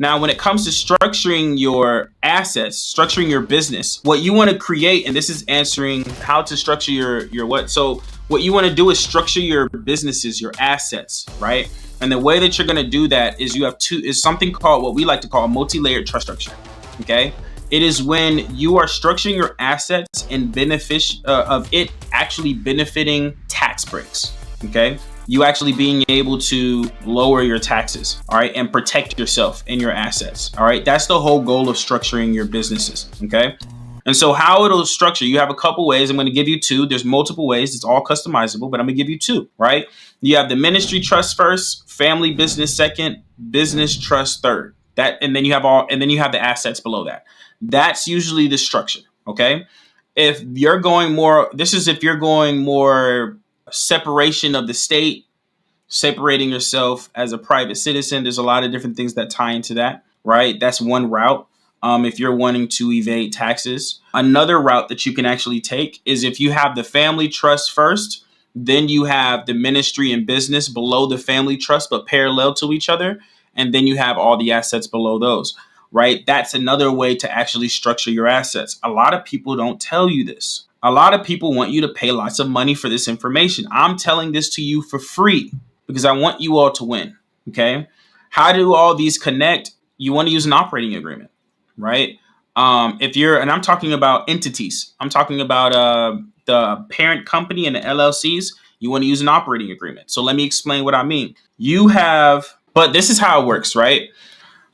Now, when it comes to structuring your assets, structuring your business, what you want to create, and this is answering how to structure your what. So what you want to do is structure your businesses, your assets, right? And the way that you're going to do that is is something called what we like to call a multi-layered trust structure. Okay. It is when you are structuring your assets and of it actually benefiting tax breaks. Okay. You actually being able to lower your taxes, all right, and protect yourself and your assets, all right? That's the whole goal of structuring your businesses, okay? And so how it'll structure, you have a couple ways. I'm going to give you two. There's multiple ways. It's all customizable, but I'm going to give you two, right? You have the ministry trust first, family business second, business trust third. And then you have the assets below that. That's usually the structure, okay? If you're going more separation of the state, separating yourself as a private citizen. There's a lot of different things that tie into that, right? That's one route. If you're wanting to evade taxes, another route that you can actually take is if you have the family trust first, then you have the ministry and business below the family trust, but parallel to each other. And then you have all the assets below those, right? That's another way to actually structure your assets. A lot of people don't tell you this. A lot of people want you to pay lots of money for this information. I'm telling this to you for free because I want you all to win. Okay. How do all these connect? You want to use an operating agreement, right? And I'm talking about entities. I'm talking about the parent company and the LLCs. You want to use an operating agreement. So let me explain what I mean. But this is how it works, right?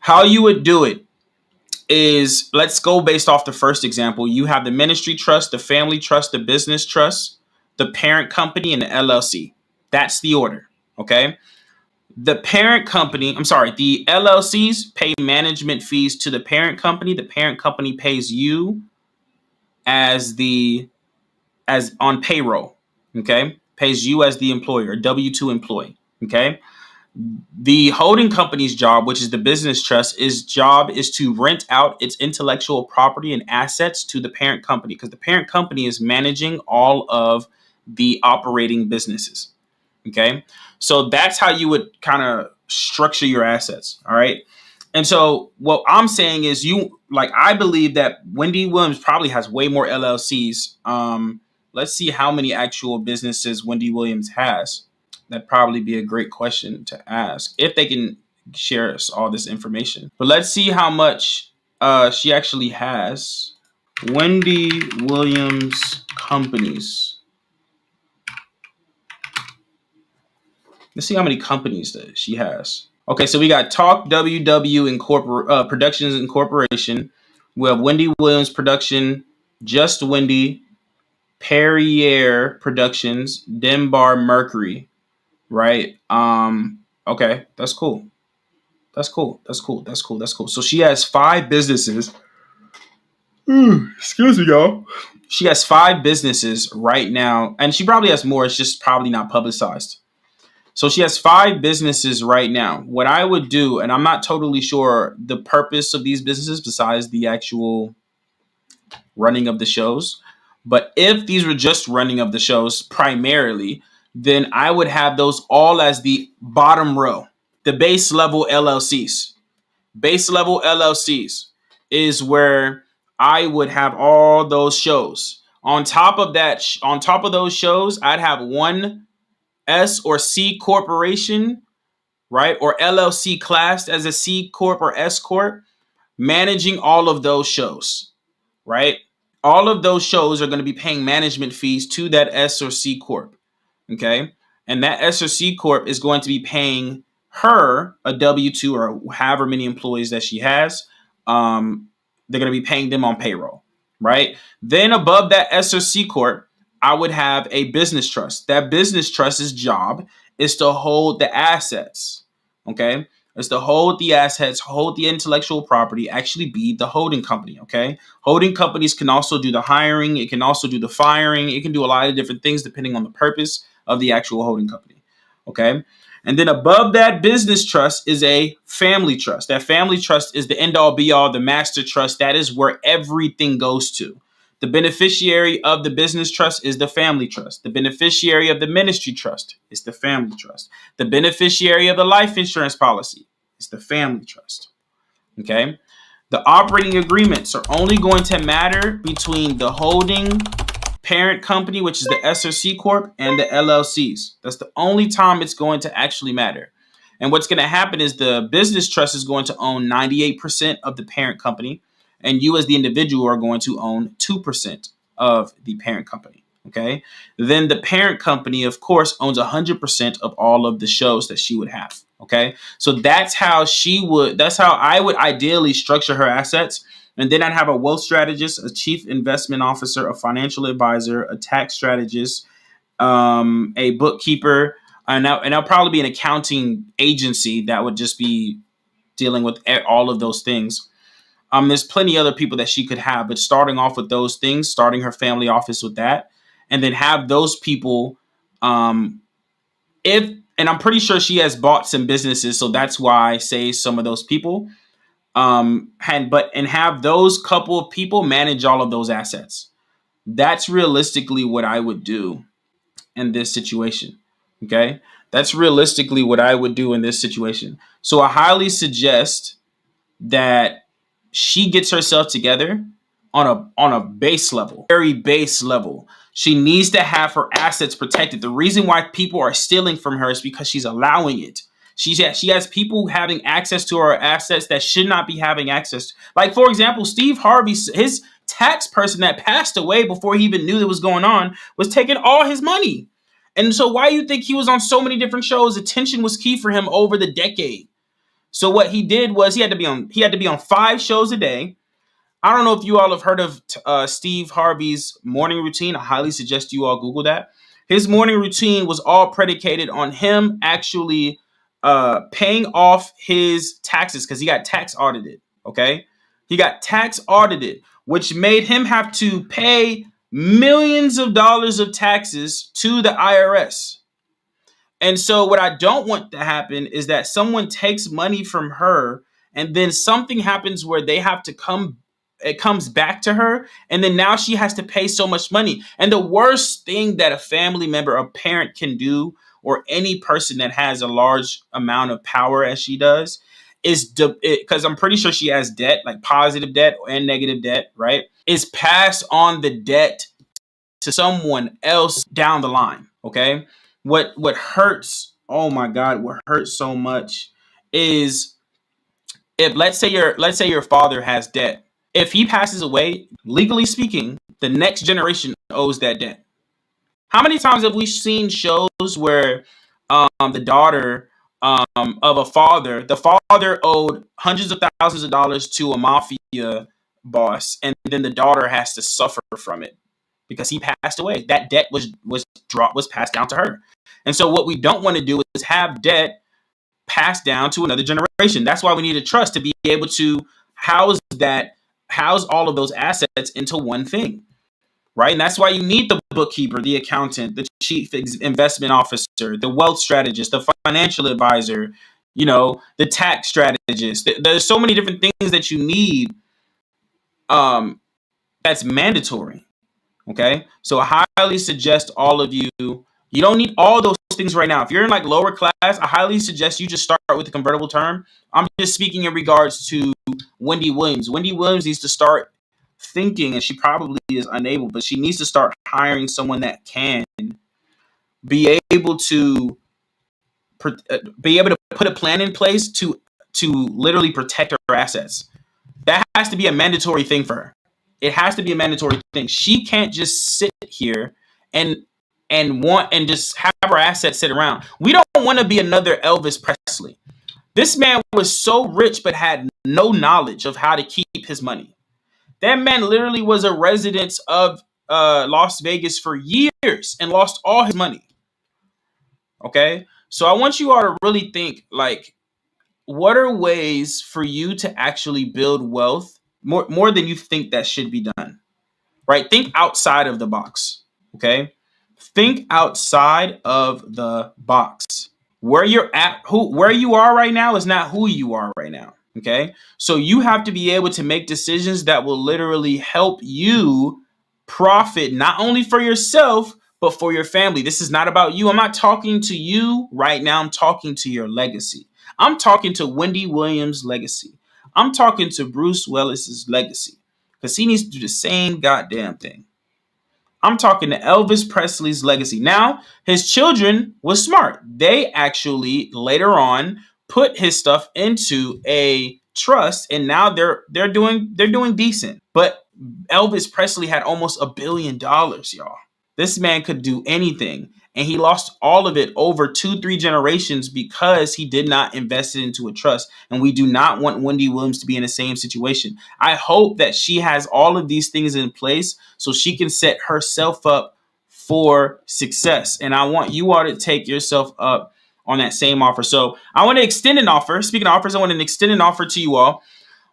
How you would do it is, let's go based off the first example. You have the ministry trust, the family trust, the business trust, the parent company, and the LLC. That's the order, okay? The LLCs pay management fees to the parent company. The parent company pays you as on payroll, okay? Pays you as the employer, W-2 employee, okay? The holding company's job, which is the business trust, is to rent out its intellectual property and assets to the parent company, because the parent company is managing all of the operating businesses. Okay. So that's how you would kind of structure your assets. All right. And so what I'm saying is I believe that Wendy Williams probably has way more LLCs. Let's see how many actual businesses Wendy Williams has. That'd probably be a great question to ask if they can share us all this information. But let's see how much she actually has. Wendy Williams companies. Let's see how many companies that she has. Okay, so we got Talk WW Productions Incorporation. We have Wendy Williams Production, Just Wendy, Perrier Productions, Denbar Mercury. Right. Okay, that's cool. That's cool. So she has 5 businesses. Excuse me, y'all. She has 5 businesses right now, and she probably has more. It's just probably not publicized. So she has 5 businesses right now. What I would do, and I'm not totally sure the purpose of these businesses besides the actual running of the shows, but if these were just running of the shows primarily, then I would have those all as the bottom row, the base level LLCs. Base level LLCs is where I would have all those shows. On top of those shows, I'd have one S or C corporation, right? Or LLC classed as a C corp or S corp, managing all of those shows, right? All of those shows are going to be paying management fees to that S or C corp. Okay. And that S or C corp is going to be paying her a W-2 or however many employees that she has. They're going to be paying them on payroll, right? Then above that S or C corp, I would have a business trust. That business trust's job is to hold the assets. Okay. It's to hold the assets, hold the intellectual property, actually be the holding company, okay? Holding companies can also do the hiring. It can also do the firing. It can do a lot of different things depending on the purpose of the actual holding company, okay? And then above that business trust is a family trust. That family trust is the end-all, be-all, the master trust. That is where everything goes to. The beneficiary of the business trust is the family trust. The beneficiary of the ministry trust is the family trust. The beneficiary of the life insurance policy is the family trust. Okay. The operating agreements are only going to matter between the holding parent company, which is the S or C Corp, and the LLCs. That's the only time it's going to actually matter. And what's going to happen is the business trust is going to own 98% of the parent company, and you as the individual are going to own 2% of the parent company. Okay. Then the parent company, of course, owns 100% of all of the shows that she would have. Okay. So that's how I would ideally structure her assets. And then I'd have a wealth strategist, a chief investment officer, a financial advisor, a tax strategist, a bookkeeper, and that'll probably be an accounting agency that would just be dealing with all of those things. There's plenty other people that she could have, but starting off with those things, starting her family office with that, and then have those people. Um, if and I'm pretty sure she has bought some businesses, so that's why I say some of those people. And have those couple of people manage all of those assets. That's realistically what I would do in this situation. Okay, that's realistically what I would do in this situation. So I highly suggest that she gets herself together on a base level, very base level. She needs to have her assets protected. The reason why people are stealing from her is because she's allowing it. She has people having access to her assets that should not be having access. Like, for example, Steve Harvey, his tax person that passed away before he even knew that was going on, was taking all his money. And so why do you think he was on so many different shows? Attention was key for him over the decade. So what he did was he had to be on 5 shows a day. I don't know if you all have heard of Steve Harvey's morning routine. I highly suggest you all Google that. His morning routine was all predicated on him actually paying off his taxes because he got tax audited. Okay, he got tax audited, which made him have to pay millions of dollars of taxes to the IRS. And so what I don't want to happen is that someone takes money from her and then something happens where they have to come it comes back to her and then now she has to pay so much money. And the worst thing that a family member, a parent can do, or any person that has a large amount of power as she does, is because I'm pretty sure she has debt, like positive debt and negative debt, right? Is pass on the debt to someone else down the line. Okay. What hurts, oh my God, what hurts so much is if let's say your father has debt. If he passes away, legally speaking, the next generation owes that debt. How many times have we seen shows where the daughter of a father, the father owed hundreds of thousands of dollars to a mafia boss, and then the daughter has to suffer from it because he passed away. That debt was passed down to her. And so what we don't want to do is have debt passed down to another generation. That's why we need a trust to be able to house all of those assets into one thing, right? And that's why you need the bookkeeper, the accountant, the chief investment officer, the wealth strategist, the financial advisor, the tax strategist. There's so many different things that you need. That's mandatory. Okay, so I highly suggest all of you. You don't need all those things right now. If you're in like lower class, I highly suggest you just start with the convertible term. I'm just speaking in regards to Wendy Williams. Wendy Williams needs to start thinking, and she probably is unable, but she needs to start hiring someone that can be able to put a plan in place to literally protect her assets. That has to be a mandatory thing for her. It has to be a mandatory thing. She can't just sit here and just have her assets sit around. We don't want to be another Elvis Presley. This man was so rich but had no knowledge of how to keep his money. That man literally was a resident of Las Vegas for years and lost all his money. Okay? So I want you all to really think, like, what are ways for you to actually build wealth more than you think that should be done, right? Think outside of the box. Okay, think outside of the box. Where you're at, where you are right now is not who you are right now. Okay, so you have to be able to make decisions that will literally help you profit not only for yourself but for your family. This is not about you. I'm not talking to you right now. I'm talking to your legacy. I'm talking to Wendy Williams' legacy. I'm talking to Bruce Willis's legacy because he needs to do the same goddamn thing. I'm talking to Elvis Presley's legacy. Now, his children was smart. They actually later on put his stuff into a trust, and now they're doing decent. But Elvis Presley had almost $1 billion, y'all. This man could do anything, and he lost all of it over 2-3 generations because he did not invest it into a trust. And we do not want Wendy Williams to be in the same situation. I hope that she has all of these things in place so she can set herself up for success. And I want you all to take yourself up on that same offer. So I want to extend an offer. Speaking of offers, I want to extend an offer to you all.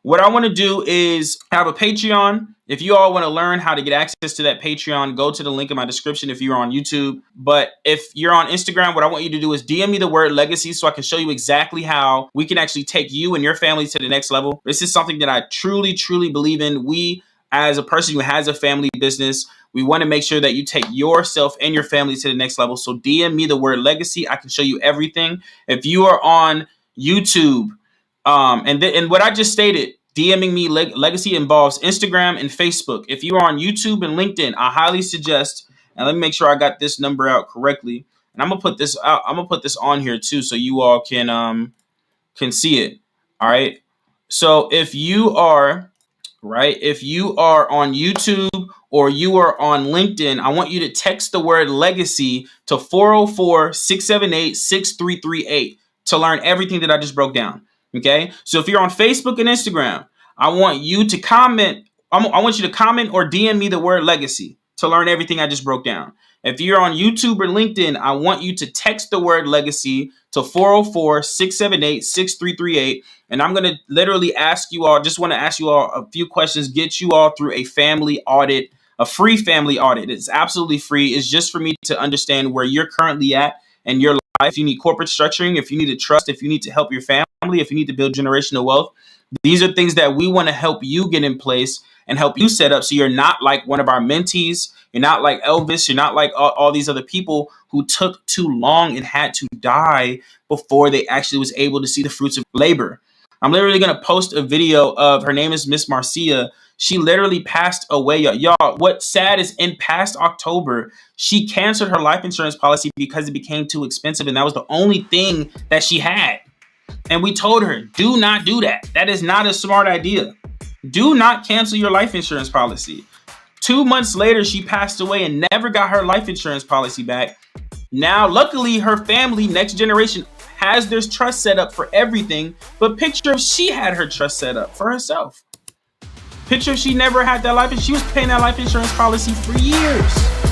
What I want to do is have a Patreon. If you all want to learn how to get access to that Patreon, go to the link in my description if you're on YouTube. But if you're on Instagram, what I want you to do is DM me the word legacy so I can show you exactly how we can actually take you and your family to the next level. This is something that I truly, truly believe in. We, as a person who has a family business, we want to make sure that you take yourself and your family to the next level. So DM me the word legacy. I can show you everything. If you are on YouTube, and what I just stated, DMing me legacy involves Instagram and Facebook. If you are on YouTube and LinkedIn, I highly suggest, and let me make sure I got this number out correctly. And I'm gonna put this out. I'm gonna put this on here too, so you all can see it. All right. So if you are on YouTube or you are on LinkedIn, I want you to text the word legacy to 404-678-6338 to learn everything that I just broke down. Okay. So if you're on Facebook and Instagram, I want you to comment. I want you to comment or DM me the word legacy to learn everything I just broke down. If you're on YouTube or LinkedIn, I want you to text the word legacy to 404-678-6338. And I'm going to literally ask you all, just want to ask you all a few questions, get you all through a family audit, a free family audit. It's absolutely free. It's just for me to understand where you're currently at in your life. If you need corporate structuring, if you need to trust, if you need to help your family, if you need to build generational wealth, these are things that we want to help you get in place and help you set up so you're not like one of our mentees. You're not like Elvis. You're not like all these other people who took too long and had to die before they actually was able to see the fruits of labor. I'm literally going to post a video of, her name is Miss Marcia. She literally passed away. Y'all, what's sad is in past October, she canceled her life insurance policy because it became too expensive. And that was the only thing that she had. And we told her, do not do that. That is not a smart idea. Do not cancel your life insurance policy. 2 months later, she passed away and never got her life insurance policy back. Now, luckily, her family, next generation, has their trust set up for everything. But picture if she had her trust set up for herself. Picture if she never had that life, and she was paying that life insurance policy for years.